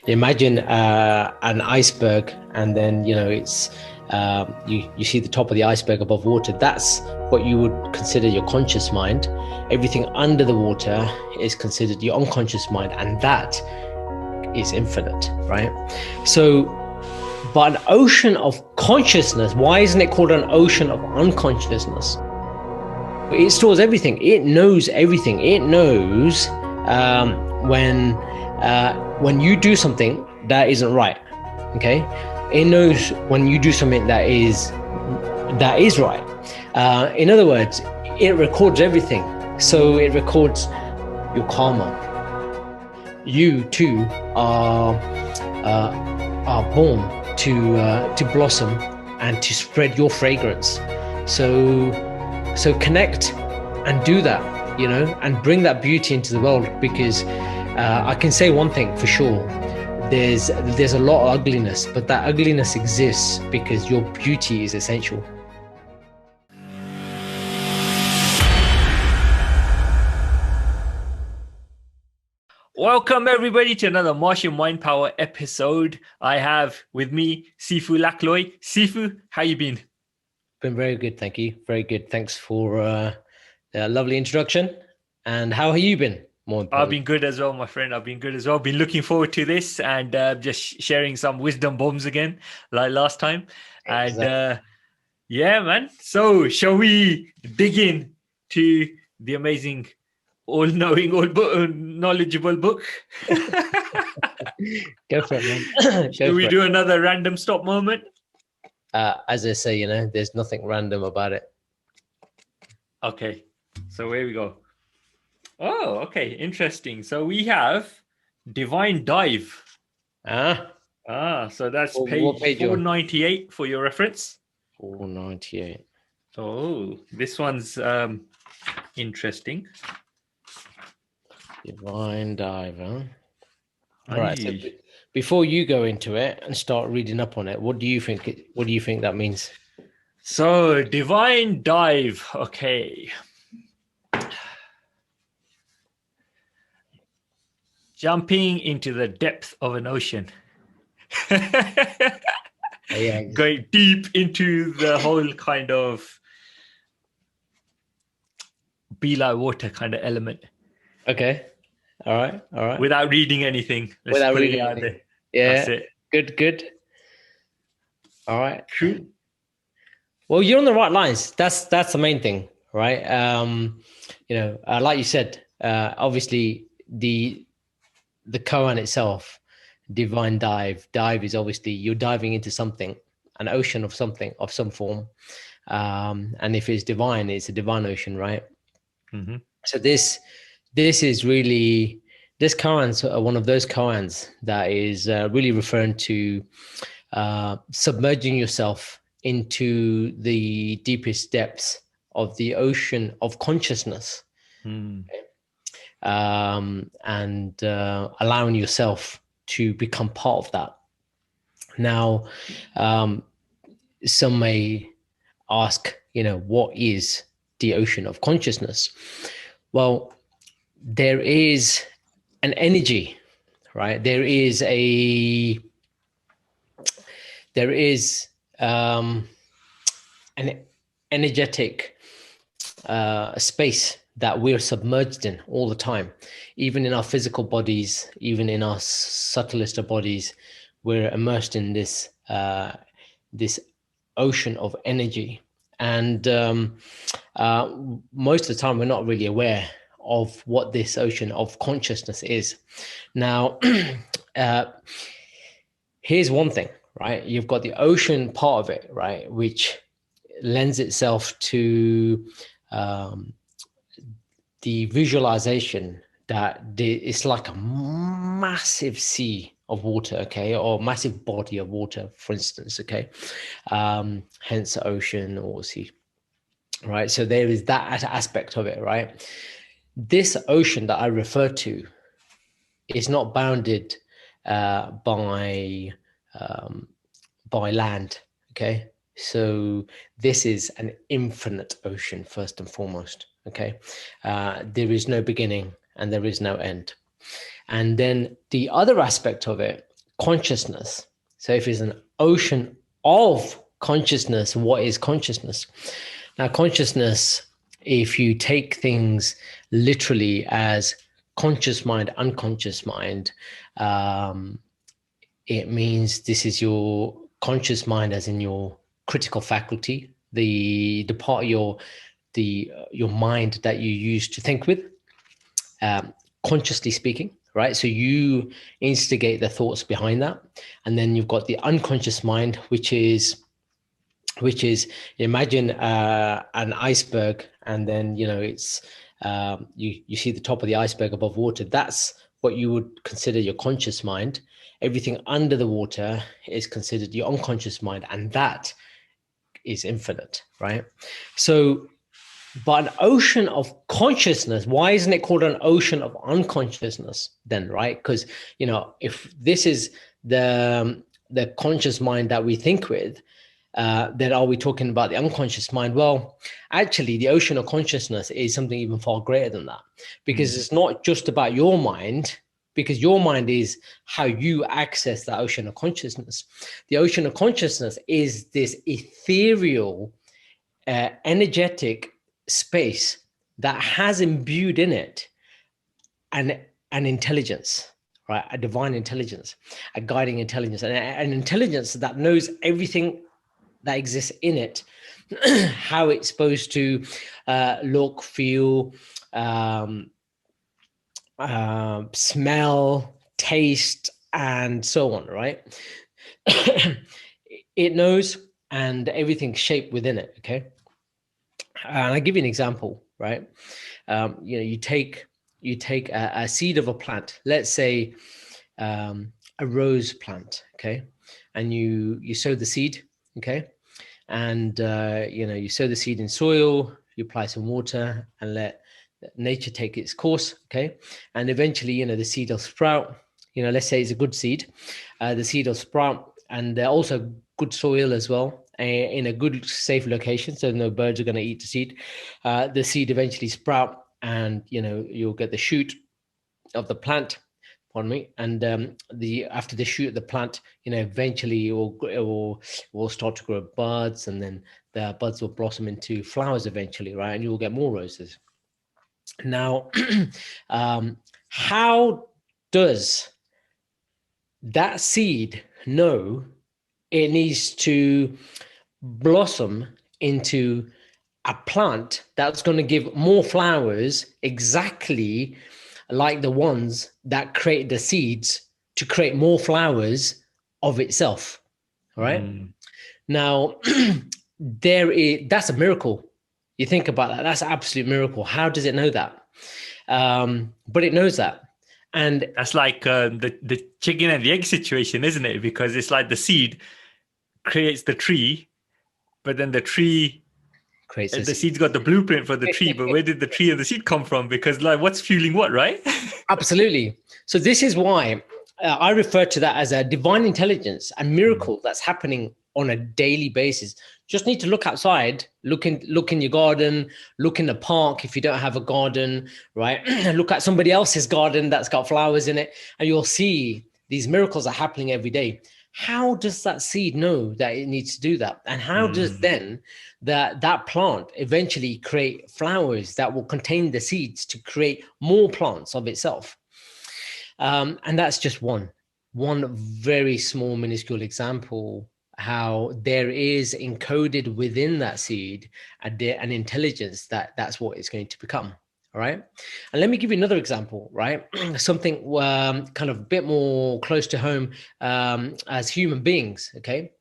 Imagine an iceberg, and then it's you see the top of the iceberg above water. That's what you would consider your conscious mind. Everything under the water is considered your unconscious mind, and that is infinite, right? So, but an ocean of consciousness, why isn't it called an ocean of unconsciousness? It stores everything. It knows everything. It knows when you do something that isn't right. Okay, it knows when you do something that is right. In other words, it records everything. So it records your karma. You too are born to blossom and to spread your fragrance. So connect and do that, and bring that beauty into the world, because I can say one thing for sure. There's a lot of ugliness, but that ugliness exists because your beauty is essential. Welcome everybody to another Martial Mind Power episode. I have with me Sifu Lak. Sifu, how you been? Been very good, thank you. Very good. Thanks for a lovely introduction. And how have you been? I've been good as well, my friend. I've been good as well. Been looking forward to this and just sharing some wisdom bombs again, like last time. Exactly. And yeah, man. So shall we dig in to the amazing, all-knowing, all-knowledgeable book? Go for it, man. Shall we do another random stop moment? As I say, there's nothing random about it. Okay, so here we go. Oh, okay, interesting. So we have Divine Dive. So that's page 498 for your reference. 498. Oh, this one's interesting. Divine Dive, huh? All right. So before you go into it and start reading up on it, what do you think that means? So Divine Dive. Okay. Jumping into the depth of an ocean. Yeah. Going deep into the whole kind of be like water kind of element. Okay. All right. Without reading anything. Let's put it out there. Yeah. That's it. Good. All right. True. Well, you're on the right lines. That's the main thing, right? Like you said, obviously the koan itself, divine dive is obviously you're diving into something, an ocean of something of some form, and if it's divine, it's a divine ocean, right? Mm-hmm. So this is really, this koan's one of those koans that is really referring to submerging yourself into the deepest depths of the ocean of consciousness. And allowing yourself to become part of that. Now, some may ask, what is the ocean of consciousness? Well, there is an energy, right? There is an energetic space that we're submerged in all the time. Even in our physical bodies, even in our subtlest of bodies, we're immersed in this ocean of energy. And most of the time, we're not really aware of what this ocean of consciousness is. Now, here's one thing, right? You've got the ocean part of it, right, which lends itself to the visualization that it's like a massive sea of water, okay, or massive body of water, for instance, okay, hence ocean or sea, right? So there is that aspect of it, right? This ocean that I refer to is not bounded by land, okay? So this is an infinite ocean, first and foremost. Okay, there is no beginning and there is no end. And then the other aspect of it consciousness. So if it's an ocean of consciousness, what is consciousness? Now, consciousness, if you take things literally as conscious mind, unconscious mind, it means this is your conscious mind, as in your critical faculty, the part of your mind that you use to think with, consciously speaking, right? So you instigate the thoughts behind that, and then you've got the unconscious mind, which is imagine an iceberg, and then it's you see the top of the iceberg above water. That's what you would consider your conscious mind. Everything under the water is considered your unconscious mind, and that is infinite, right? So, but an ocean of consciousness, why isn't it called an ocean of unconsciousness then, right? Because if this is the conscious mind that we think with, then are we talking about the unconscious mind? Well, actually, the ocean of consciousness is something even far greater than that, because it's not just about your mind, because your mind is how you access the ocean of consciousness. The ocean of consciousness is this ethereal, energetic space that has imbued in it an intelligence, right? A divine intelligence, a guiding intelligence, an intelligence that knows everything that exists in it, how it's supposed to look, feel, smell, taste, and so on, right? It knows, and everything's shaped within it, okay? And I'll give you an example, right? You take a seed of a plant, let's say a rose plant, okay? And you sow the seed, okay? And you sow the seed in soil, you apply some water, and let nature take its course, okay? And eventually, the seed will sprout. Let's say it's a good seed. The seed will sprout, and they're also good soil as well, in a good, safe location, so no birds are going to eat the seed. The seed eventually sprout, and you'll get the shoot of the plant. Pardon me. And after the shoot of the plant, eventually it will start to grow buds, and then the buds will blossom into flowers eventually, right? And you will get more roses. Now, how does that seed know it needs to blossom into a plant that's going to give more flowers, exactly like the ones that create the seeds to create more flowers of itself? All right. Now, that's a miracle. You think about that. That's an absolute miracle. How does it know that? But it knows that. And that's like the chicken and the egg situation, isn't it? Because it's like the seed creates the tree, but then the tree creates the seed's got the blueprint for the tree, but where did the tree and the seed come from? Because like, what's fueling what, right? Absolutely. So this is why I refer to that as a divine intelligence, a miracle that's happening on a daily basis. Just need to look outside, look in your garden, look in the park if you don't have a garden, right? Look at somebody else's garden that's got flowers in it, and you'll see these miracles are happening every day. How does that seed know that it needs to do that? And how does then that plant eventually create flowers that will contain the seeds to create more plants of itself? And that's just one very small, minuscule example how there is encoded within that seed an intelligence that's what it's going to become. All right. And let me give you another example, right? Something kind of a bit more close to home as human beings. Okay.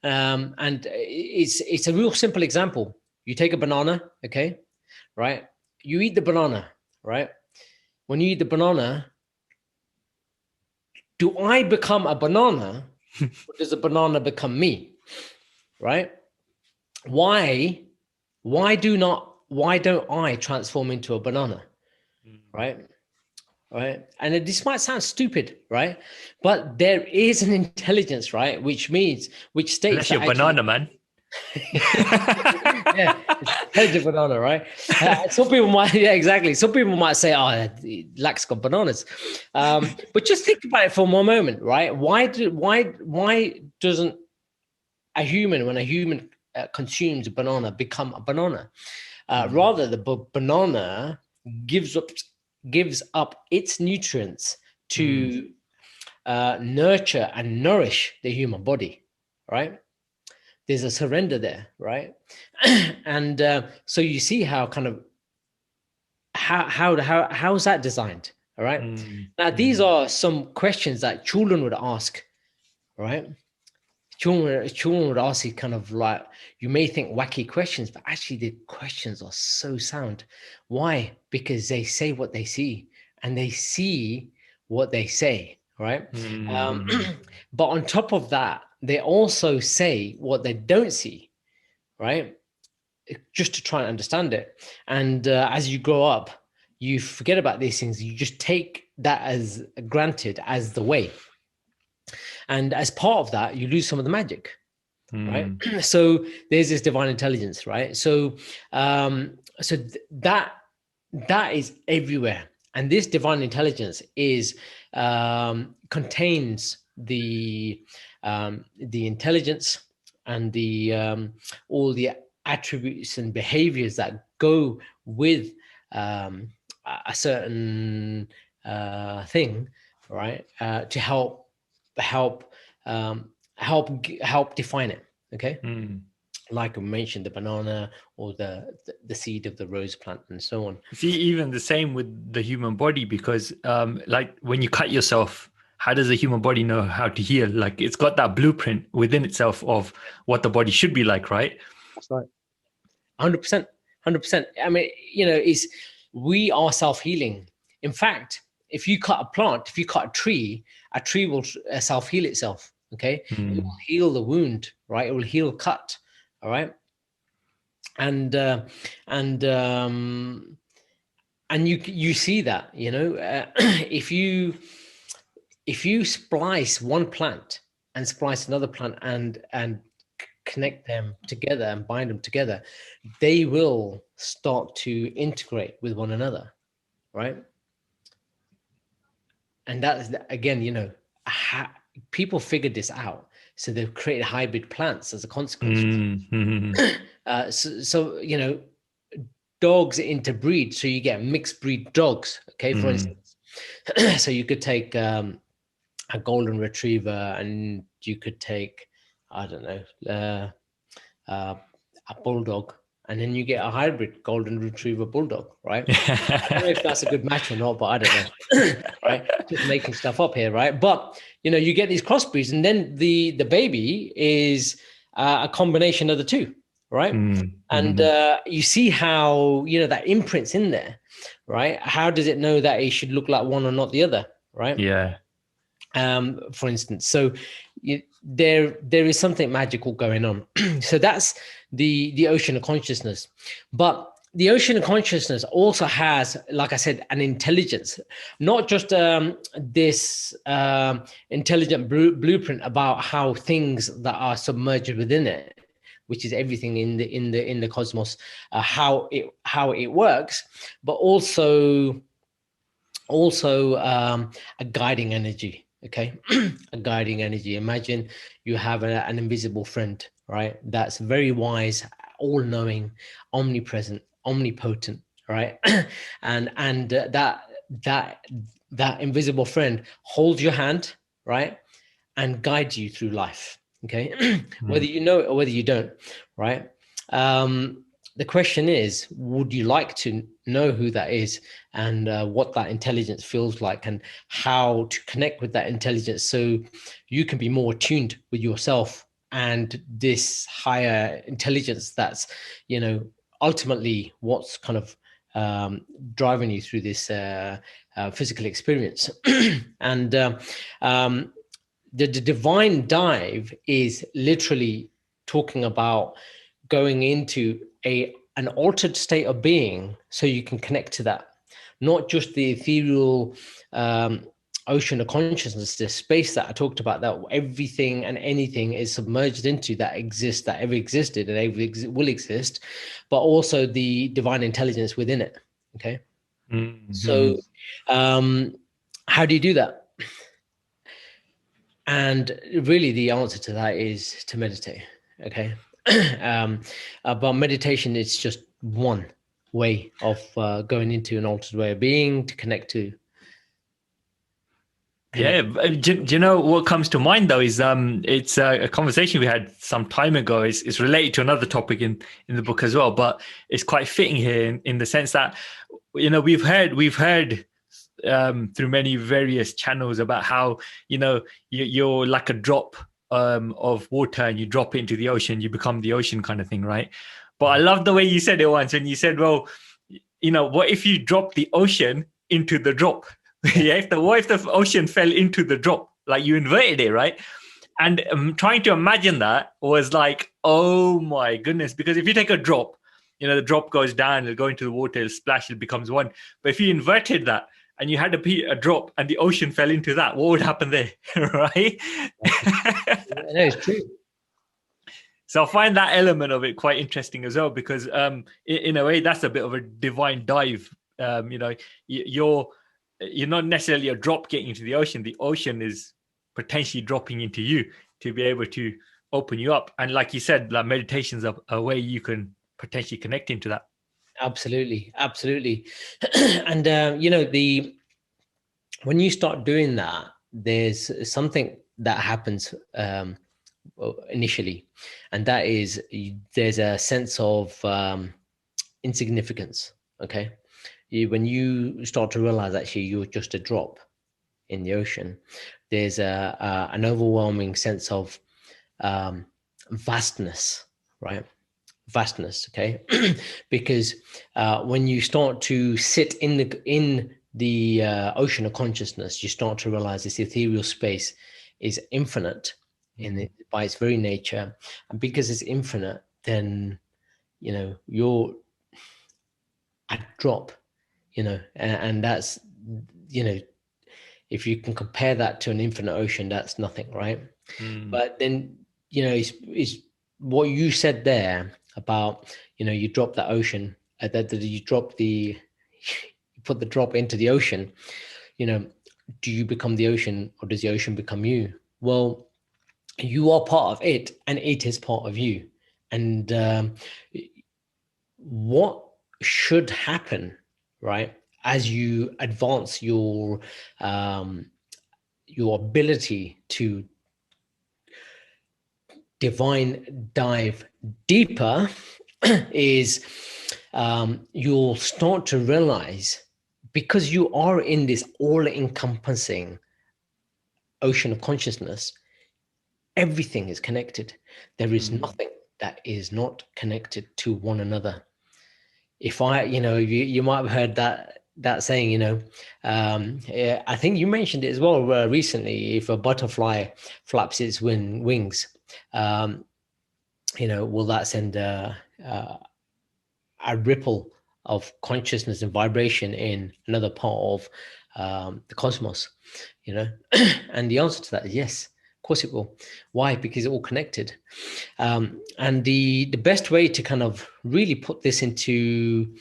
And it's a real simple example. You take a banana. Okay. Right. You eat the banana, right? When you eat the banana, do I become a banana or does a banana become me? Right? Why don't I transform into a banana? Right? And this might sound stupid, right? But there is an intelligence, right? Which states unless you're a banana, man. Yeah. Intelligent banana, right? Some people might, yeah, exactly. Some people might say, "Oh, Lak's got bananas," but just think about it for one moment, right? Why doesn't a human, when a human consumes a banana, become a banana? Rather, the banana gives up its nutrients to nurture and nourish the human body, right? There's a surrender there, right? And so you see how kind of how's that designed, all right? Now these are some questions that children would ask, right? Children would ask you kind of like, you may think wacky questions, but actually the questions are so sound. Why? Because they say what they see and they see what they say, right? But on top of that, they also say what they don't see, right? Just to try and understand it. And as you grow up, you forget about these things. You just take that as granted as the way. And as part of that, you lose some of the magic, right? So there's this divine intelligence, right? So that is everywhere. And this divine intelligence is contains the intelligence and the all the attributes and behaviors that go with a certain thing, right? To help define it. Okay. Like I mentioned, the banana or the seed of the rose plant and so on. See, even the same with the human body, because like when you cut yourself, how does the human body know how to heal? Like it's got that blueprint within itself of what the body should be like, right? That's right. 100%. 100%. I mean, we are self-healing. In fact, if you cut a plant, if you cut a tree will self-heal itself. Okay. It will heal the wound, right? It will heal cut. All right. And you see that, if you splice one plant and splice another plant and connect them together and bind them together, they will start to integrate with one another, right? And that's, again, people figured this out, so they've created hybrid plants as a consequence. So dogs interbreed, so you get mixed breed dogs. Okay, for instance, so you could take a golden retriever, and you could take, I don't know, a bulldog, and then you get a hybrid golden retriever bulldog, right? I don't know if that's a good match or not, but I don't know. Right, just making stuff up here, right? But you get these crossbreeds, and then the baby is a combination of the two, right? And you see how that imprints in there, right? How does it know that it should look like one or not the other, right? Yeah. For instance, so there is something magical going on. So that's the ocean of consciousness. But the ocean of consciousness also has, like I said, an intelligence, not just this intelligent blueprint about how things that are submerged within it, which is everything in the cosmos, how it works, but also a guiding energy. Okay. A guiding energy. Imagine you have an invisible friend, right? That's very wise, all-knowing, omnipresent, omnipotent, right? and that invisible friend holds your hand, right, and guides you through life. Okay. Whether you know it or whether you don't, right? The question is, would you like to know who that is, and what that intelligence feels like, and how to connect with that intelligence so you can be more attuned with yourself and this higher intelligence that's, ultimately what's kind of driving you through this physical experience. And the divine dive is literally talking about going into an altered state of being so you can connect to that, not just the ethereal ocean of consciousness, this space that I talked about, that everything and anything is submerged into, that exists, that ever existed and ever will exist, but also the divine intelligence within it. Okay. Mm-hmm. So how do you do that? And really the answer to that is to meditate. Okay. But meditation is just one way of going into an altered way of being, to connect to Yeah, connect. do you know what comes to mind though is it's a conversation we had some time ago. It's related to another topic in the book as well, but it's quite fitting here in the sense that we've heard through many various channels about how you're like a drop of water and you drop it into the ocean, you become the ocean kind of thing, right? But I love the way you said it once, and you said, well, what if you drop the ocean into the drop? Yeah, Yeah, what if the ocean fell into the drop? Like you inverted it, right? And trying to imagine that was like, oh my goodness, because if you take a drop, the drop goes down, it'll go into the water, it'll splash, it becomes one. But if you inverted that and you had a drop and the ocean fell into that, what would happen there, right? exactly. No, it's true. So I find that element of it quite interesting as well, because in a way that's a bit of a divine dive. You're not necessarily a drop getting into the ocean. The ocean is potentially dropping into you to be able to open you up. And like you said, like meditation's a way you can potentially connect into that. Absolutely, absolutely. And the when you start doing that, there's something that happens initially, and that is there's a sense of insignificance. Okay, when you start to realize actually you're just a drop in the ocean, there's an overwhelming sense of vastness, right? Vastness, okay. Because when you start to sit in the ocean of consciousness, you start to realize this ethereal space is infinite by its very nature, and because it's infinite, then you're a drop, and that's you know if you can compare that to an infinite ocean, that's nothing, right? Mm. But then it's what you said there about you drop that ocean, that you drop you put the drop into the ocean. Do you become the ocean, or does the ocean become you? Well, you are part of it and it is part of you. And what should happen, right, as you advance your ability to divine dive deeper is you'll start to realize, because you are in this all-encompassing ocean of consciousness, everything is connected. There is nothing that is not connected to one another. If you might have heard that saying, yeah, I think you mentioned it as well recently. If a butterfly flaps its wings, will that send a ripple of consciousness and vibration in another part of the cosmos? And the answer to that is yes, of course it will. Why? Because it's all connected. And the best way to kind of really put this into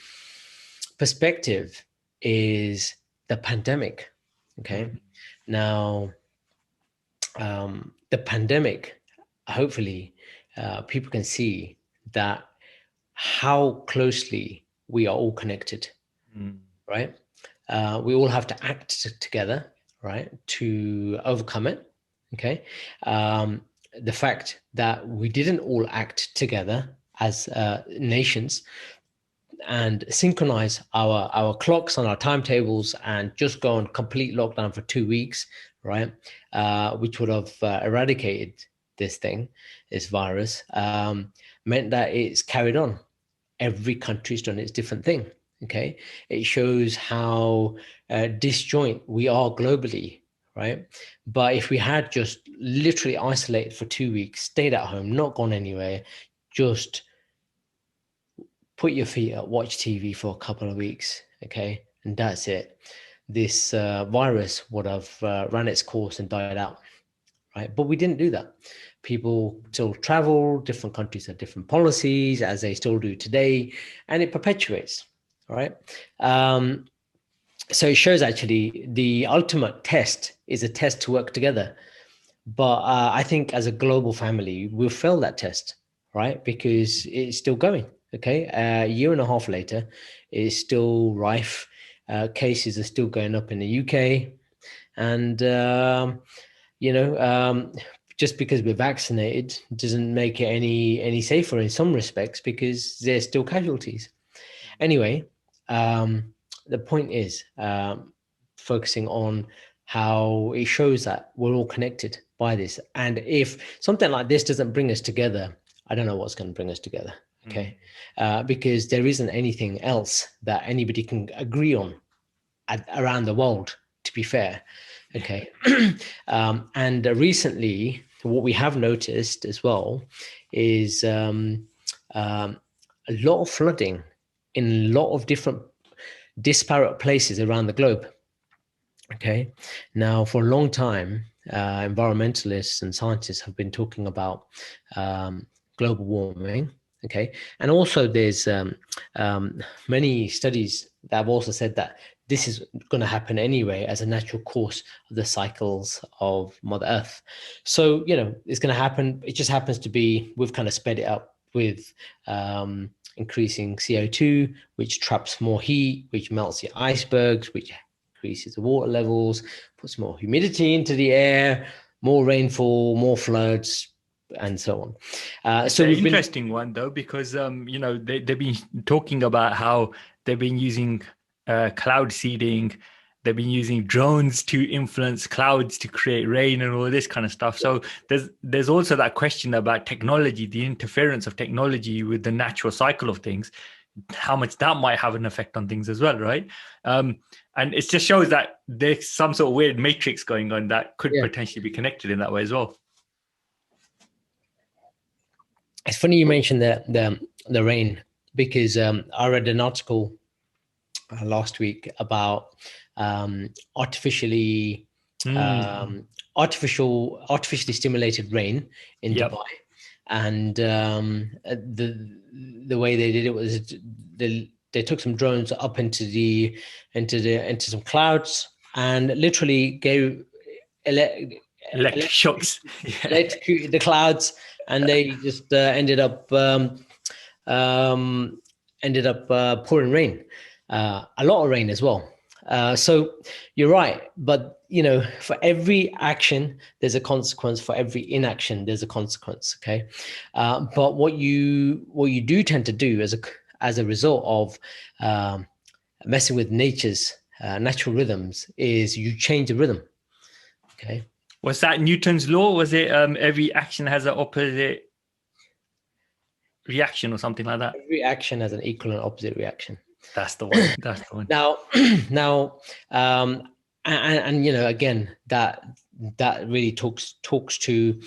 perspective is the pandemic. Okay. Now, the pandemic, hopefully, people can see that how closely we are all connected, right? We all have to act together, right, to overcome it. Okay. The fact that we didn't all act together as nations and synchronize our clocks and our timetables and just go on complete lockdown for 2 weeks, right? Which would have eradicated this virus, meant that it's carried on. Every country's done its different thing. Okay, it shows how disjoint we are globally, right? But if we had just literally isolated for 2 weeks, stayed at home, not gone anywhere, just put your feet up, watch TV for a couple of weeks, okay, and that's it, this virus would have run its course and died out, right? But we didn't do that. People still travel, different countries have different policies, as they still do today, and it perpetuates, right? So it shows actually the ultimate test is a test to work together. But I think as a global family, we'll fail that test, right? Because it's still going. Okay, a year and a half later, it's still rife. Cases are still going up in the UK, and just because we're vaccinated doesn't make it any safer in some respects because there's still casualties. Anyway, the point is focusing on how it shows that we're all connected by this. And if something like this doesn't bring us together, I don't know what's going to bring us together. Okay. Because there isn't anything else that anybody can agree on around the world, to be fair. Okay. And recently, what we have noticed as well is a lot of flooding in a lot of different disparate places around the globe. Okay. Now, for a long time, environmentalists and scientists have been talking about global warming. Okay. And also there's many studies that have also said that this is going to happen anyway as a natural course of the cycles of Mother Earth. So, it's going to happen. It just happens to be, we've kind of sped it up with increasing CO2, which traps more heat, which melts the icebergs, which increases the water levels, puts more humidity into the air, more rainfall, more floods, and so on. It's an interesting one, though, because they've been talking about how they've been using cloud seeding. They've been using drones to influence clouds to create rain and all this kind of stuff. So there's also that question about technology, the interference of technology with the natural cycle of things, how much that might have an effect on things as well, right? And it just shows that there's some sort of weird matrix going on that could potentially be connected in that way as well. It's funny you mentioned the rain, because I read an article last week about artificially stimulated rain in Dubai, and the way they did it was they took some drones up into some clouds and literally gave electric shocks, electrocuted the clouds, and they just ended up pouring rain, a lot of rain as well. So you're right, but for every action there's a consequence. For every inaction there's a consequence. Okay, but what you do tend to do as a result of messing with nature's natural rhythms is you change the rhythm. Okay. Was that Newton's law? Was it every action has an opposite reaction or something like that? Every action has an equal and opposite reaction. That's the one. That's the one. Now, and again, that really talks to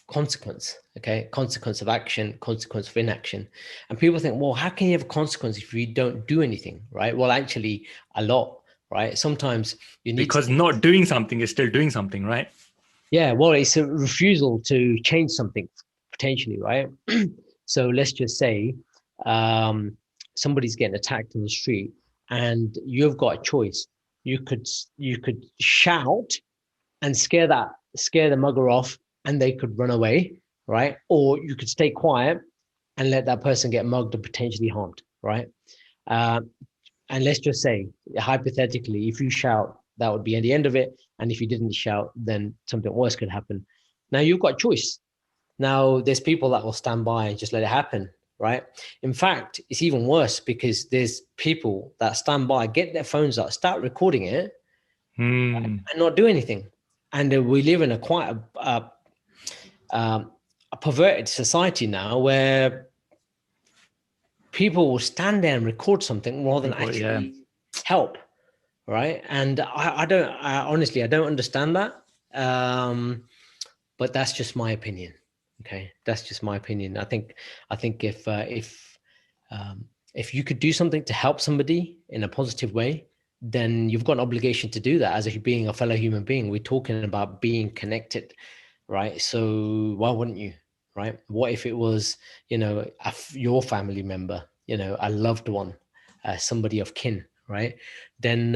consequence. Okay, consequence of action, consequence of inaction. And people think, well, how can you have a consequence if you don't do anything, right? Well, actually, a lot. Right. Sometimes you need because not doing something is still doing something, right? Yeah. Well, it's a refusal to change something potentially, right? So let's just say somebody's getting attacked in the street, and you've got a choice. You could shout and scare the mugger off, and they could run away, right? Or you could stay quiet and let that person get mugged or potentially harmed, right? And let's just say, hypothetically, if you shout, that would be at the end of it. And if you didn't shout, then something worse could happen. Now you've got a choice. Now there's people that will stand by and just let it happen, right? In fact, it's even worse because there's people that stand by, get their phones out, start recording it, and not do anything. And we live in quite a perverted society now where people will stand there and record something more than actually help, right? And I honestly don't understand that, but that's just my opinion. Okay, that's just my opinion. I think if you could do something to help somebody in a positive way, then you've got an obligation to do that as being a fellow human being. We're talking about being connected, right? So why wouldn't you, right? What if it was, your family member, a loved one, somebody of kin, right? Then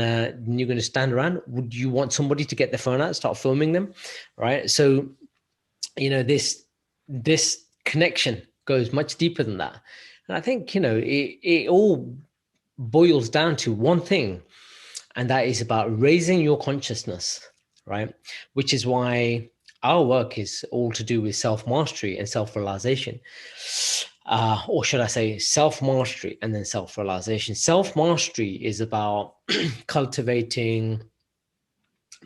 you're going to stand around. Would you want somebody to get their phone out, start filming them, right? So, this connection goes much deeper than that. And I think, it all boils down to one thing, and that is about raising your consciousness, right? Which is why our work is all to do with self-mastery and self-realization. Or should I say self-mastery and then self-realization. Self-mastery is about cultivating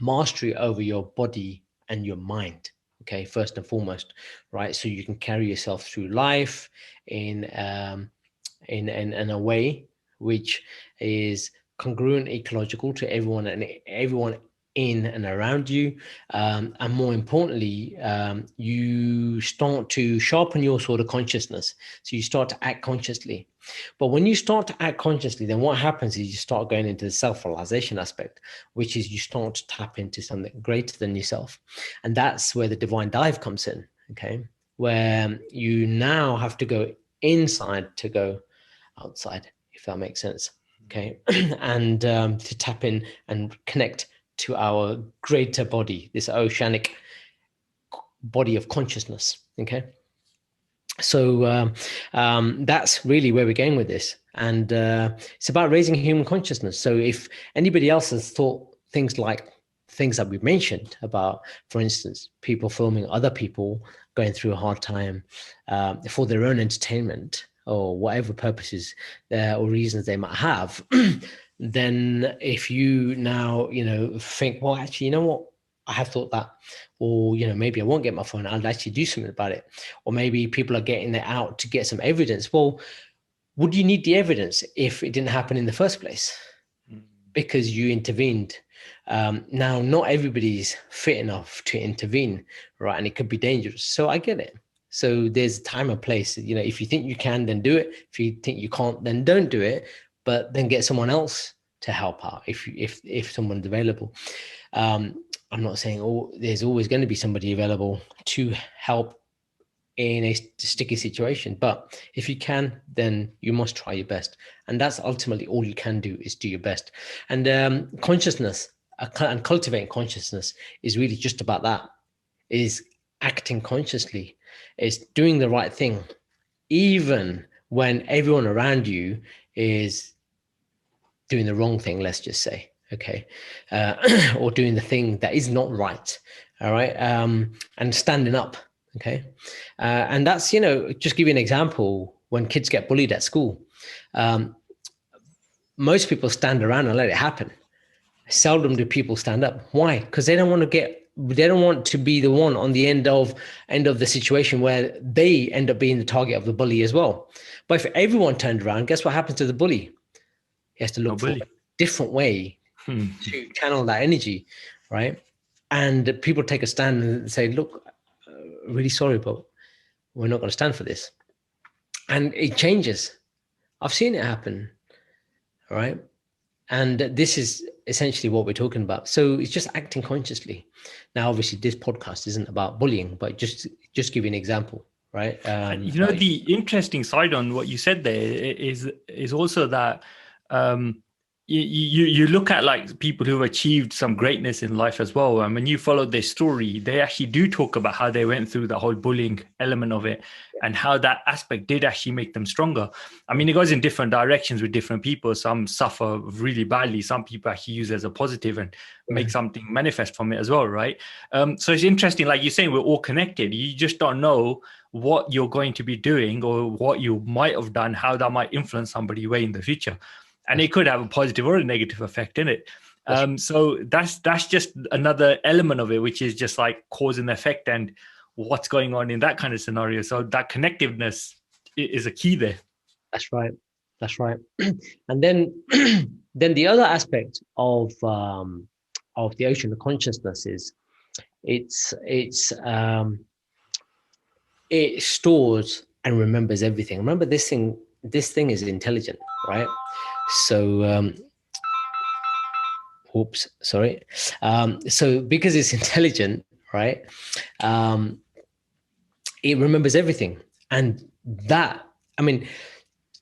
mastery over your body and your mind, okay, first and foremost, right? So you can carry yourself through life in a way which is congruent, ecological to everyone in and around you, and more importantly, you start to sharpen your sort of consciousness. So you start to act consciously. But when you start to act consciously, then what happens is you start going into the self-realization aspect, which is you start to tap into something greater than yourself. And that's where the divine dive comes in, okay? Where you now have to go inside to go outside, if that makes sense, okay? And to tap in and connect to our greater body, this oceanic body of consciousness, okay? So that's really where we're going with this. And it's about raising human consciousness. So if anybody else has thought things that we've mentioned about, for instance, people filming other people going through a hard time for their own entertainment or whatever purposes or reasons they might have, then if you now, think, well, actually, you know what? I have thought that, or, maybe I won't get my phone. I'll actually do something about it. Or maybe people are getting it out to get some evidence. Well, would you need the evidence if it didn't happen in the first place? Because you intervened. Now, not everybody's fit enough to intervene, right? And it could be dangerous. So I get it. So there's a time and place. If you think you can, then do it. If you think you can't, then don't do it. But then get someone else to help out if someone's available. I'm not saying there's always going to be somebody available to help in a sticky situation, but if you can, then you must try your best. And that's ultimately all you can do, is do your best. And consciousness and cultivating consciousness is really just about that, is acting consciously, is doing the right thing, even when everyone around you is doing the wrong thing, let's just say, okay, or doing the thing that is not right, all right, and standing up, okay. And that's, just give you an example, when kids get bullied at school, most people stand around and let it happen. Seldom do people stand up. Why? Because they don't want to be the one on the end of the situation where they end up being the target of the bully as well. But if everyone turned around, guess what happens to the bully? He has to look for a different way to channel that energy, right? And people take a stand and say, look, really sorry, but we're not going to stand for this. And it changes. I've seen it happen, right? And this is essentially what we're talking about. So it's just acting consciously. Now, obviously, this podcast isn't about bullying, but just give you an example, right? The interesting side on what you said there is also that you look at like people who've achieved some greatness in life as well. And when you follow their story, they actually do talk about how they went through the whole bullying element of it and how that aspect did actually make them stronger. I mean, it goes in different directions with different people. Some suffer really badly. Some people actually use it as a positive and make something manifest from it as well, right? So it's interesting, like you're saying, we're all connected. You just don't know what you're going to be doing or what you might have done, how that might influence somebody way in the future. And it could have a positive or a negative effect in it. So that's just another element of it, which is just like cause and effect and what's going on in that kind of scenario. So that connectiveness is a key there. That's right. And then the other aspect of the ocean of consciousness is it stores and remembers everything. Remember, this thing is intelligent, right? So Oops, sorry. So because it's intelligent, right? Um, it remembers everything, and that, I mean,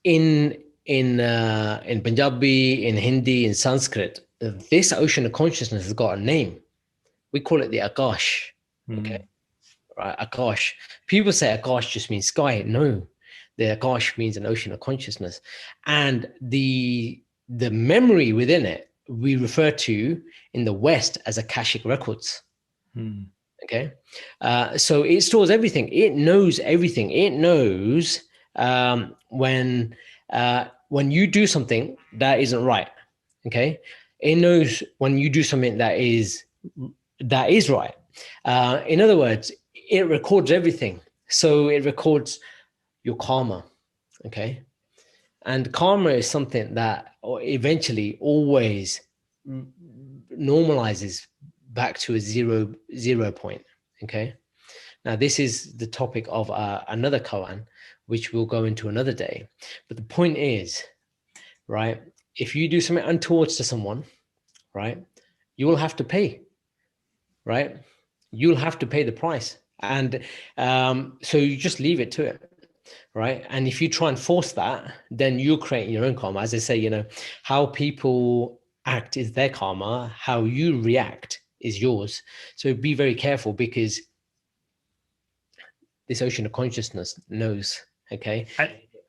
in Punjabi, in Hindi, in Sanskrit, this ocean of consciousness has got a name. We call it the Akash. Okay, right? Akash. People say Akash just means sky. No, the Akash means an ocean of consciousness, and the memory within it we refer to in the West as Akashic records. Okay, so it stores everything. It knows everything. It knows when you do something that isn't right. Okay, it knows when you do something that is right. In other words, it records everything. So it records your karma. Okay, and karma is something that eventually always normalizes back to a zero point. Okay, now this is the topic of another koan, which we'll go into another day. But the point is, right, if you do something untoward to someone, right, you will have to pay, right? You'll have to pay the price. And so you just leave it to it, right? And if you try and force that, then you're creating your own karma. As I say, how people act is their karma, how you react is yours. So be very careful, because this ocean of consciousness knows. Okay.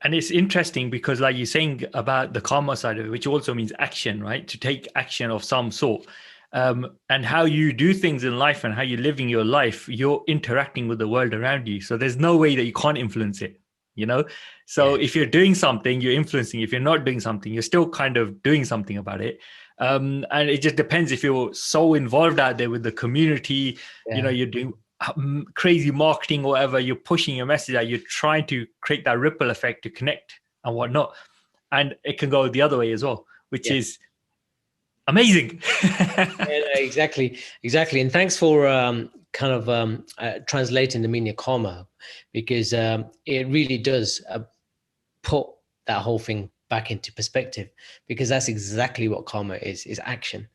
And it's interesting because, like you're saying about the karma side of it, which also means action, right? To take action of some sort. And how you do things in life and how you're living your life, you're interacting with the world around you. So there's no way that you can't influence it, So if you're doing something, you're influencing. If you're not doing something, you're still kind of doing something about it. And it just depends if you're so involved out there with the community, you're doing crazy marketing or whatever, you're pushing your message out, you're trying to create that ripple effect to connect and whatnot. And it can go the other way as well, which is amazing. Exactly. And thanks for translating the meaning of karma, because it really does put that whole thing back into perspective, because that's exactly what karma is action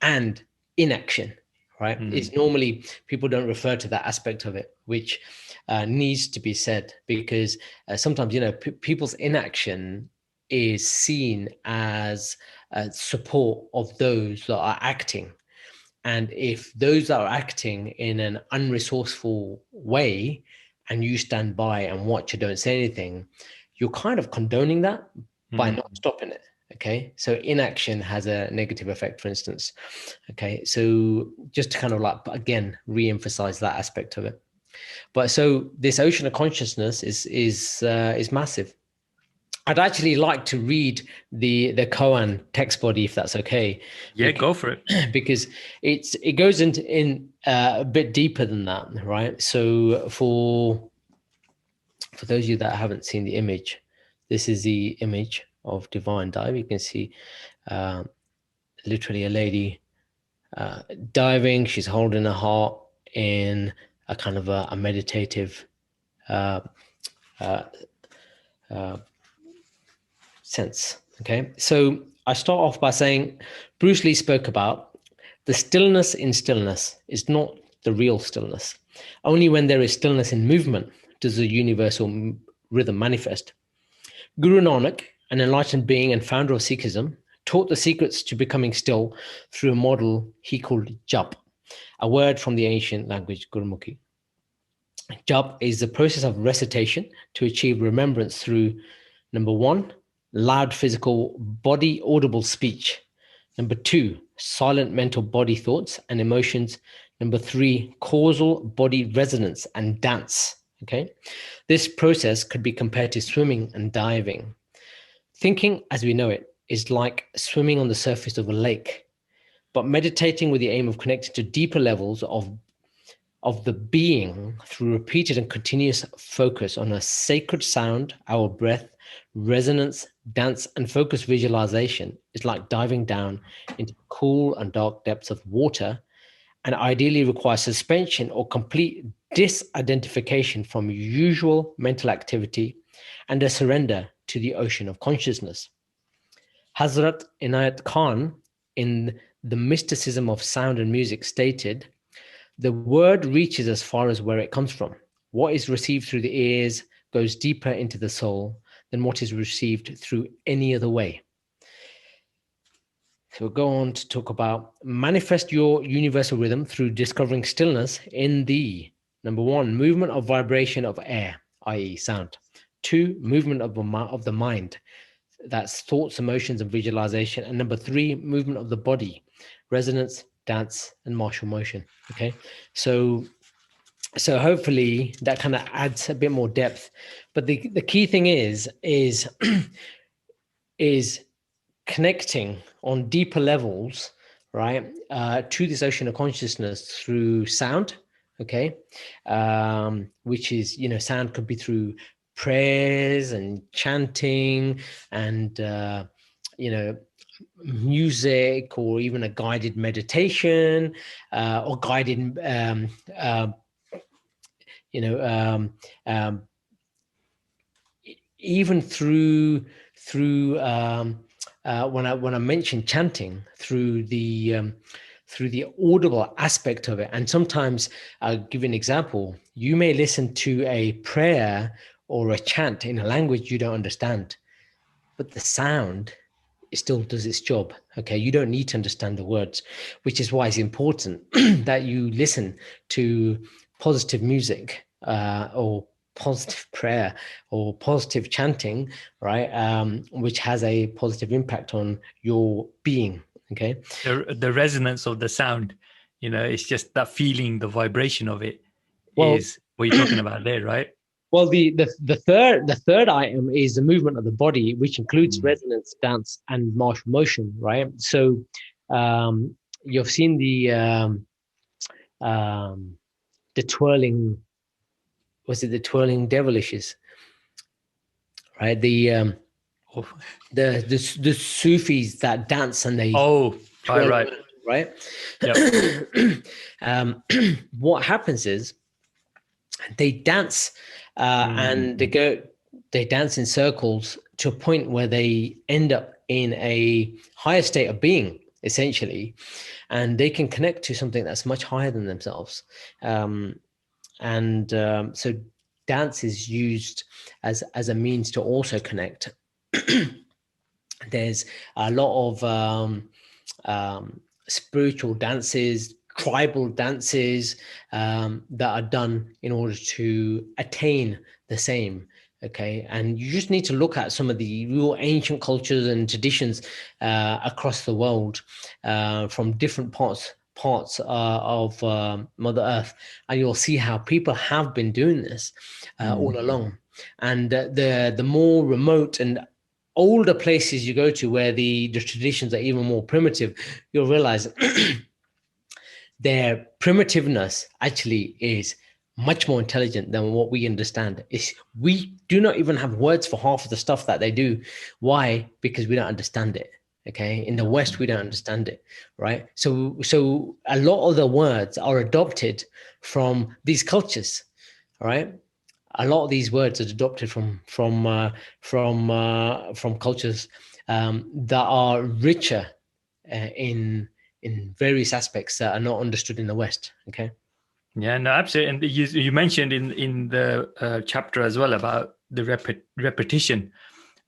and inaction, right? It's normally, people don't refer to that aspect of it, which needs to be said, because sometimes people's inaction is seen as support of those that are acting. And if those that are acting in an unresourceful way, and you stand by and watch or don't say anything, you're kind of condoning that by not stopping it. Okay, so inaction has a negative effect, for instance. Okay, so just to kind of again re-emphasize that aspect of it. But so this ocean of consciousness is massive. I'd actually like to read the koan text body, if that's okay. Yeah, go for it. Because it goes in a bit deeper than that, right? So for those of you that haven't seen the image, this is the image of divine dive. You can see literally a lady diving. She's holding her heart in a kind of a meditative sense. Okay, so I start off by saying Bruce Lee spoke about the stillness in stillness is not the real stillness. Only when there is stillness in movement does the universal rhythm manifest. Guru Nanak, an enlightened being and founder of Sikhism, taught the secrets to becoming still through a model he called jap, a word from the ancient language Gurmukhi. Jap is the process of recitation to achieve remembrance through, number one, loud physical body audible speech. Number two, silent mental body thoughts and emotions. Number three, causal body resonance and dance. Okay, this process could be compared to swimming and diving. Thinking, as we know it, is like swimming on the surface of a lake, but meditating with the aim of connecting to deeper levels of the being through repeated and continuous focus on a sacred sound, our breath, resonance, dance, and focused visualization is like diving down into cool and dark depths of water, and ideally requires suspension or complete disidentification from usual mental activity and a surrender to the ocean of consciousness. Hazrat Inayat Khan in The Mysticism of Sound and Music stated, "The word reaches as far as where it comes from. What is received through the ears goes deeper into the soul than what is received through any other way." So we'll go on to talk about manifest your universal rhythm through discovering stillness in the number 1, movement of vibration of air, i.e. sound. 2, movement of the mind, that's thoughts, emotions, and visualization. And number 3, movement of the body, resonance, dance, and martial motion. Okay, so hopefully that kind of adds a bit more depth. But the key thing is is connecting on deeper levels, right, to this ocean of consciousness through sound. Okay, which is, sound could be through prayers and chanting and music, or even a guided meditation, or guided even through when I mentioned chanting, through the audible aspect of it. And sometimes I'll give you an example. You may listen to a prayer or a chant in a language you don't understand, but the sound, it still does its job. Okay, you don't need to understand the words, which is why it's important that you listen to positive music, or positive prayer, or positive chanting, right? Which has a positive impact on your being. Okay, The resonance of the sound, it's just that feeling, the vibration of it well, is what you're talking about there, right? well, the third item is the movement of the body, which includes resonance, dance, and martial motion, right? So you've seen the twirling, was it the twirling devilishes, right? The Oh, the Sufis that dance and they twirl, right. right? Yep. What happens is they dance, and they dance in circles to a point where they end up in a higher state of being, essentially, and they can connect to something that's much higher than themselves. So dance is used as a means to also connect. There's a lot of spiritual dances, tribal dances, that are done in order to attain the same. Okay, and you just need to look at some of the real ancient cultures and traditions across the world, from different parts of Mother Earth, and you'll see how people have been doing this all along. And the more remote and older places you go to, where the traditions are even more primitive, you'll realize their primitiveness actually is much more intelligent than what we understand. We do not even have words for half of the stuff that they do. Why? Because we don't understand it. Okay, in the West we don't understand it, right? So a lot of the words are adopted from these cultures, right? A lot of these words are adopted from cultures that are richer in various aspects that are not understood in the West. Okay. Yeah, no, absolutely. And you mentioned in the chapter as well about the repetition.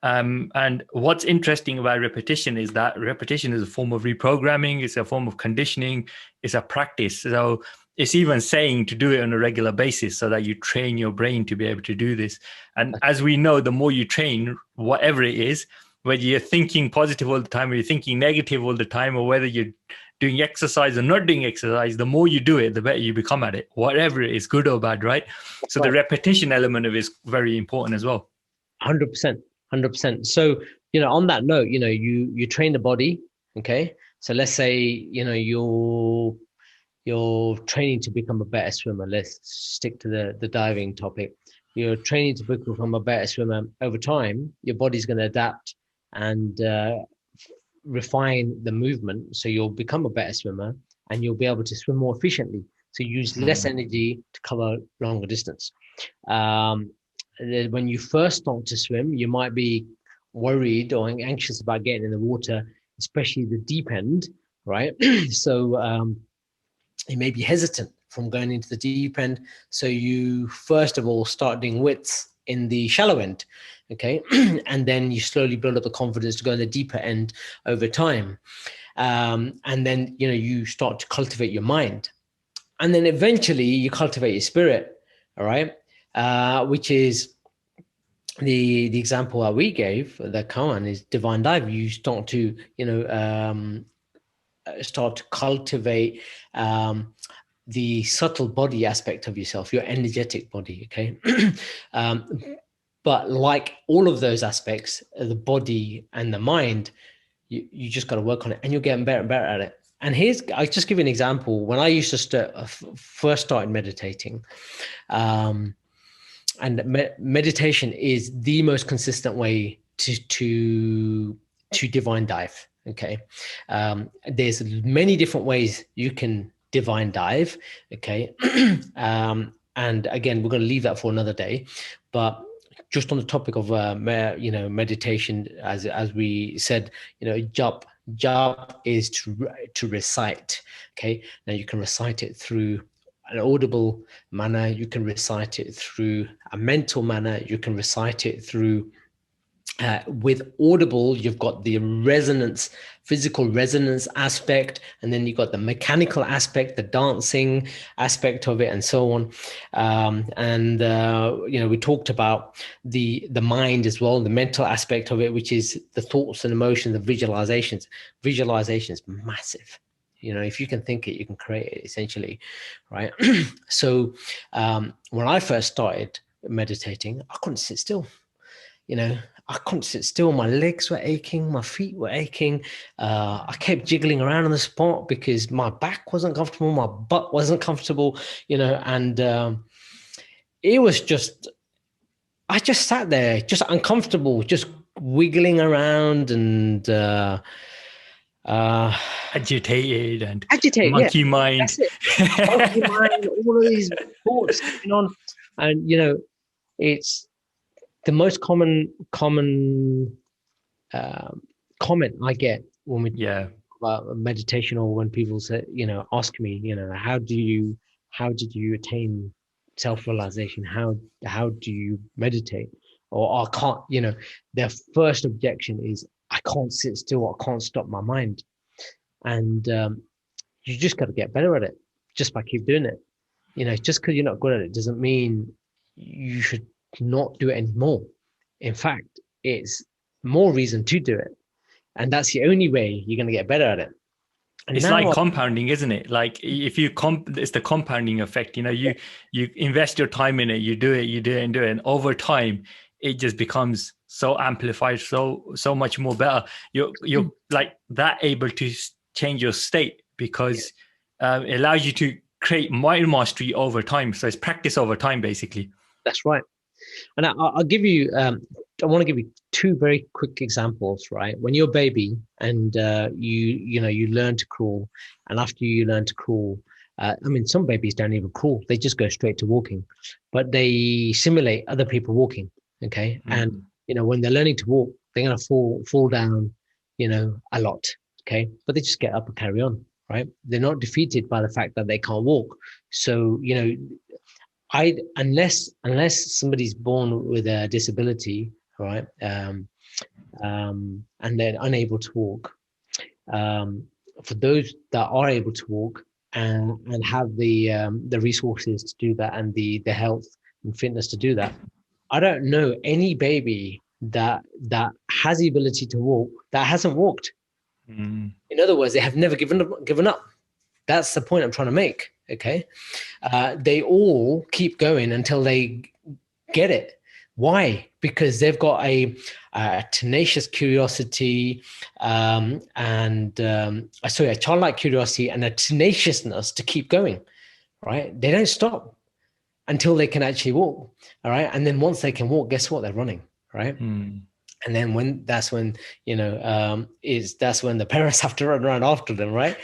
And what's interesting about repetition is that repetition is a form of reprogramming. It's a form of conditioning. It's a practice. So it's even saying to do it on a regular basis so that you train your brain to be able to do this. And as we know, the more you train, whatever it is, whether you're thinking positive all the time or you're thinking negative all the time, or whether you're doing exercise or not doing exercise, the more you do it, the better you become at it, whatever it is, good or bad, right? So the repetition element of it is very important as well. 100%. 100%. So, on that note, you train the body. Okay. So let's say, you're training to become a better swimmer. Let's stick to the diving topic. You're training to become a better swimmer. Over time, your body's going to adapt and refine the movement, so you'll become a better swimmer and you'll be able to swim more efficiently. So you use less energy to cover longer distance. When you first start to swim, you might be worried or anxious about getting in the water, especially the deep end, right? So you may be hesitant from going into the deep end. So you first of all start doing widths in the shallow end, okay? And then you slowly build up the confidence to go in the deeper end over time. And then, you start to cultivate your mind. And then eventually you cultivate your spirit, all right? Which is the example that we gave, the koan, is divine dive. You start to, start to cultivate the subtle body aspect of yourself, your energetic body, okay? But like all of those aspects, the body and the mind, you just got to work on it, and you're getting better and better at it. And I'll just give you an example. When I used to first started meditating, and meditation is the most consistent way to divine dive. Okay, there's many different ways you can divine dive. Okay, and again, we're going to leave that for another day. But just on the topic of meditation, as we said, jap is to recite. Okay, now you can recite it through an audible manner, you can recite it through a mental manner, you can recite it through with audible, you've got the resonance, physical resonance aspect, and then you've got the mechanical aspect, the dancing aspect of it, and so on. We talked about the mind as well, the mental aspect of it, which is the thoughts and emotions, the visualizations. Visualization is massive. If you can think it, you can create it, essentially, right? So when I first started meditating, I couldn't sit still. I couldn't sit still. My legs were aching, my feet were aching. I kept jiggling around on the spot because my back wasn't comfortable, my butt wasn't comfortable, and it was just, I just sat there, just uncomfortable, just wiggling around and agitated and monkey yeah. Mind. That's it. Monkey mind, all of these thoughts going on. And, it's the most common comment I get when we talk about meditation, or when people say, ask me, how did you attain self-realization? How do you meditate? Or I can't, their first objection is, I can't sit still, I can't stop my mind. And you just got to get better at it just by keep doing it. Just because you're not good at it doesn't mean you should not do it anymore. In fact, it's more reason to do it. And that's the only way you're going to get better at it. And it's like compounding, isn't it? Like if you it's the compounding effect. You invest your time in it, you do it, and over time it just becomes so amplified, so much more better. You're like that able to change your state because it allows you to create mind mastery over time. So it's practice over time, basically. That's right. And I'll give you, I want to give you two very quick examples, right? When you're a baby and you learn to crawl, and after you learn to crawl, some babies don't even crawl; they just go straight to walking, but they simulate other people walking. Okay, and when they're learning to walk, they're gonna fall down, a lot. Okay, but they just get up and carry on, right? They're not defeated by the fact that they can't walk. So unless somebody's born with a disability, right, and they're unable to walk, for those that are able to walk and have the resources to do that, and the health and fitness to do that, I don't know any baby that has the ability to walk that hasn't walked. In other words, they have never given up. That's the point I'm trying to make. Okay, they all keep going until they get it. Why? Because they've got a tenacious curiosity, a childlike curiosity and a tenaciousness to keep going. Right? They don't stop until they can actually walk. All right, and then once they can walk, guess what? They're running. Right. And then that's when the parents have to run around after them, right?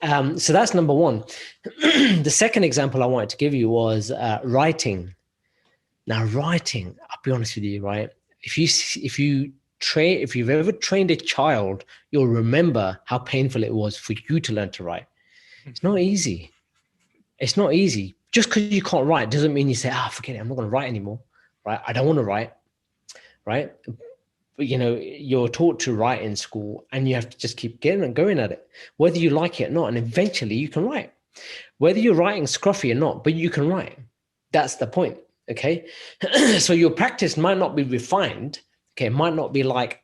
So that's number one. The second example I wanted to give you was writing. Now, writing, I'll be honest with you, right? If you you've ever trained a child, you'll remember how painful it was for you to learn to write. It's not easy. It's not easy. Just because you can't write doesn't mean you say, forget it, I'm not going to write anymore, right? I don't want to write, right? But, you're taught to write in school, and you have to just keep getting and going at it, whether you like it or not. And eventually you can write, whether you're writing scruffy or not, but you can write. That's the point. Okay. So your practice might not be refined. Okay. It might not be like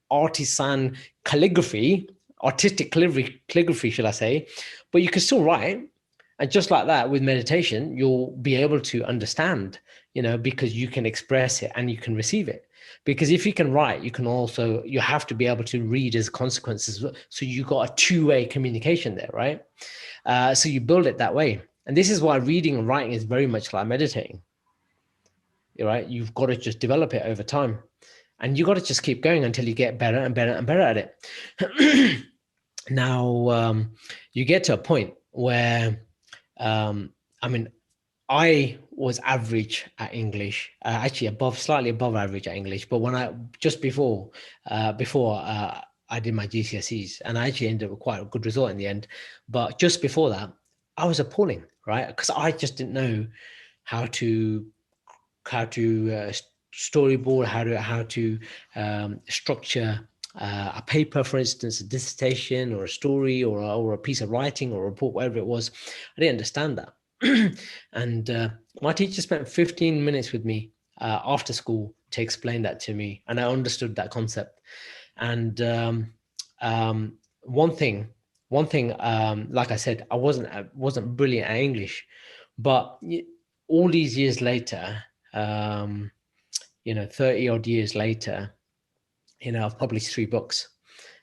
artisan calligraphy, artistic calligraphy, should I say, but you can still write. And just like that, with meditation, you'll be able to understand, because you can express it and you can receive it. Because if you can write, you have to be able to read as consequences. So you got a two-way communication there, right? So you build it that way. And this is why reading and writing is very much like meditating. Right? You've got to just develop it over time. And you got to just keep going until you get better and better and better at it. Now, you get to a point where, I was average at English, actually slightly above average at English. But before I did my GCSEs, and I actually ended up with quite a good result in the end. But just before that, I was appalling, right? Because I just didn't know how to storyboard, how to structure a paper, for instance, a dissertation or a story or a piece of writing or a report, whatever it was. I didn't understand that. And my teacher spent 15 minutes with me after school to explain that to me, and I understood that concept. And one thing, like I said, I wasn't brilliant at English, but all these years later, 30 odd years later, I've published 3 books,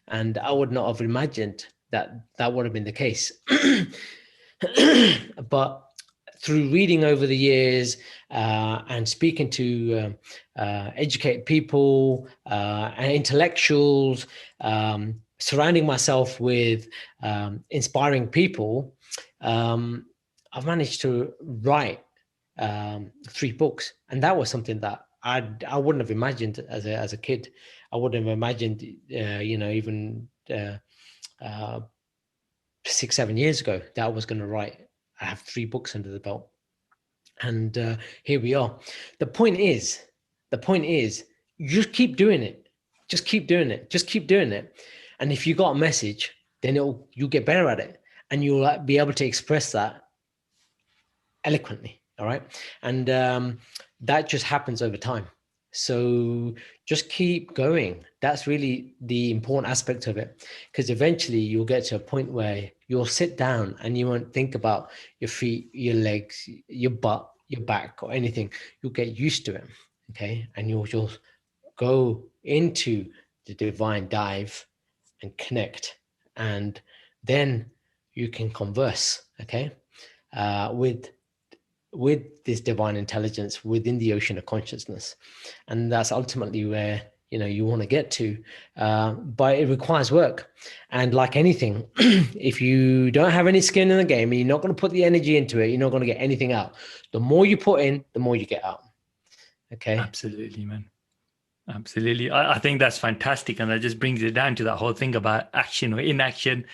and I would not have imagined that would have been the case. But through reading over the years and speaking to educated people and intellectuals, surrounding myself with inspiring people, I've managed to write 3 books, and that was something that I wouldn't have imagined as a kid. I wouldn't have imagined, even 6-7 years ago that I was going to write. I have 3 books under the belt, and here we are. The point is, you just keep doing it. Just keep doing it. Just keep doing it. And if you got a message, then you'll get better at it, and you'll be able to express that eloquently. All right. And that just happens over time. So just keep going. That's really the important aspect of it, because eventually you'll get to a point where you'll sit down and you won't think about your feet, your legs, your butt, your back, or anything. You'll get used to it. Okay. And you'll just go into the divine dive and connect. And then you can converse, okay, with this divine intelligence within the ocean of consciousness. And that's ultimately where you want to get to, but it requires work. And like anything, if you don't have any skin in the game and you're not going to put the energy into it, you're not going to get anything out. The more you put in, the more you get out. Okay. Absolutely, man. Absolutely. I think that's fantastic. And that just brings it down to that whole thing about action or inaction,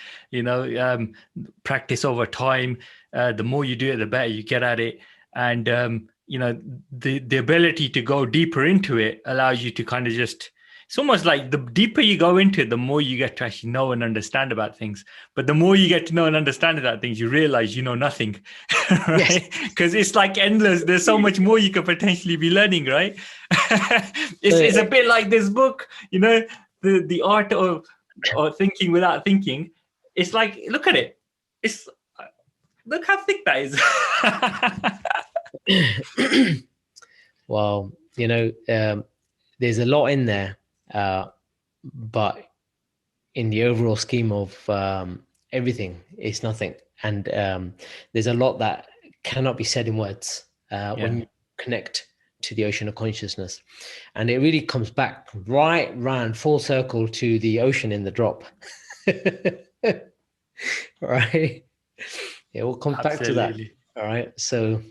practice over time. The more you do it, the better you get at it. And, the ability to go deeper into it allows you to kind of it's almost like the deeper you go into it, the more you get to actually know and understand about things. But the more you get to know and understand about things, you realize you know nothing, right? Because it's like endless. There's so much more you could potentially be learning, right? It's a bit like this book, the art of thinking without thinking. It's like, look at it. Look how thick that is. Well, there's a lot in there, but in the overall scheme of everything, it's nothing. And there's a lot that cannot be said in words when you connect to the ocean of consciousness. And it really comes back right round full circle to the ocean in the drop. Right? It all comes back to that. All right. So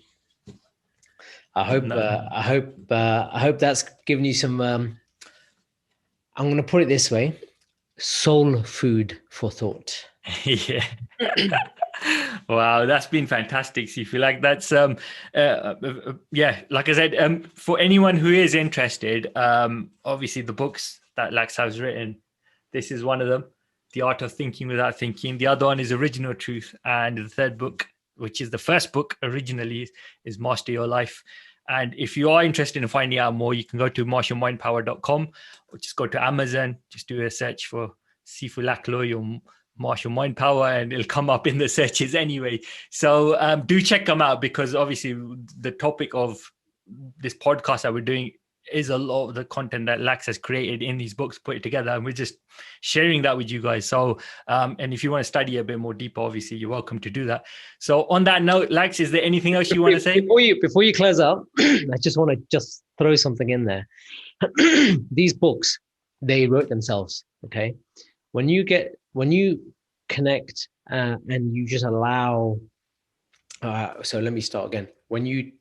I hope that's given you some I'm going to put it this way: soul food for thought. Yeah. Wow, that's been fantastic. Sifu. Like that's yeah, like I said, for anyone who is interested, obviously the books that Lax has written, this is one of them, The Art of Thinking Without Thinking. The other one is Original Truth, and the third book, which is the first book originally, is Master Your Life. And if you are interested in finding out more, you can go to martialmindpower.com, or just go to Amazon, just do a search for Sifu Lak or Martial Mind Power, and it'll come up in the searches anyway. So do check them out, because obviously the topic of this podcast that we're doing is a lot of the content that Lax has created in these books, put it together, and we're just sharing that with you guys. So and if you want to study a bit more deeper, obviously you're welcome to do that. So on that note, Lax, is there anything else you want to say before you close up? I just want to throw something in there. These books, they wrote themselves. Okay, when you connect and you just allow. So let me start again. When you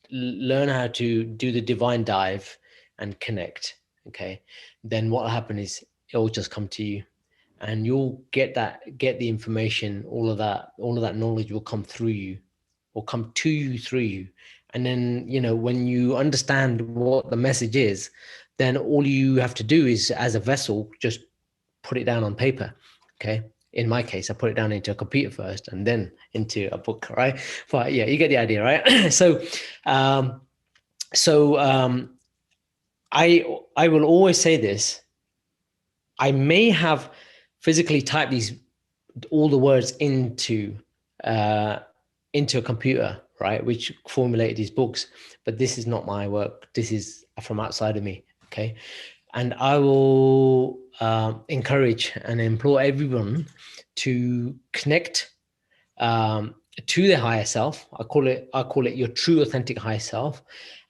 learn how to do the divine dive and connect, okay, then what will happen is it will just come to you, and you'll get the information. All of that knowledge will come through you, or come to you through you. And then, when you understand what the message is, then all you have to do is, as a vessel, just put it down on paper. Okay. In my case, I put it down into a computer first and then into a book, right? But yeah, you get the idea, right? So I will always say this. I may have physically typed all the words into a computer, right, which formulated these books, but this is not my work. This is from outside of me, okay? And I will encourage and implore everyone to connect to their higher self. I call it your true, authentic higher self,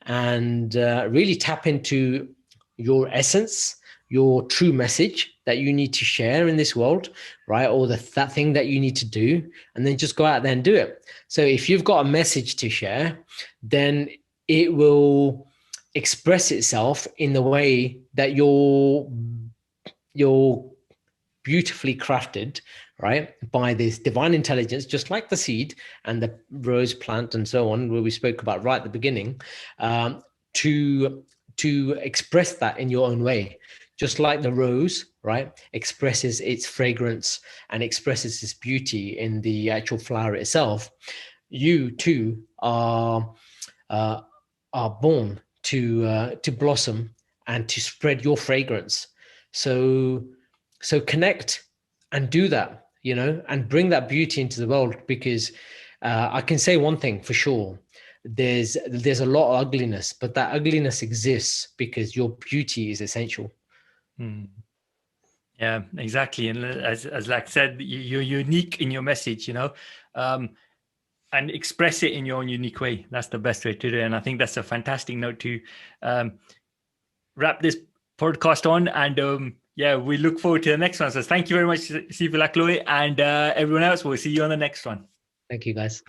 and really tap into your essence, your true message that you need to share in this world, right? Or that thing that you need to do, and then just go out there and do it. So if you've got a message to share, then it will express itself in the way that you're beautifully crafted, right, by this divine intelligence, just like the seed and the rose plant and so on, where we spoke about right at the beginning, to express that in your own way, just like the rose, right, expresses its fragrance and expresses its beauty in the actual flower itself. You too are born to blossom and to spread your fragrance. So connect and do that, and bring that beauty into the world, because I can say one thing for sure. There's a lot of ugliness, but that ugliness exists because your beauty is essential. Yeah, exactly. And as like said, you're unique in your message, and express it in your own unique way. That's the best way to do it. And I think that's a fantastic note to wrap this podcast on. And yeah, we look forward to the next one. So thank you very much, Sifu Lak, and everyone else. We'll see you on the next one. Thank you, guys.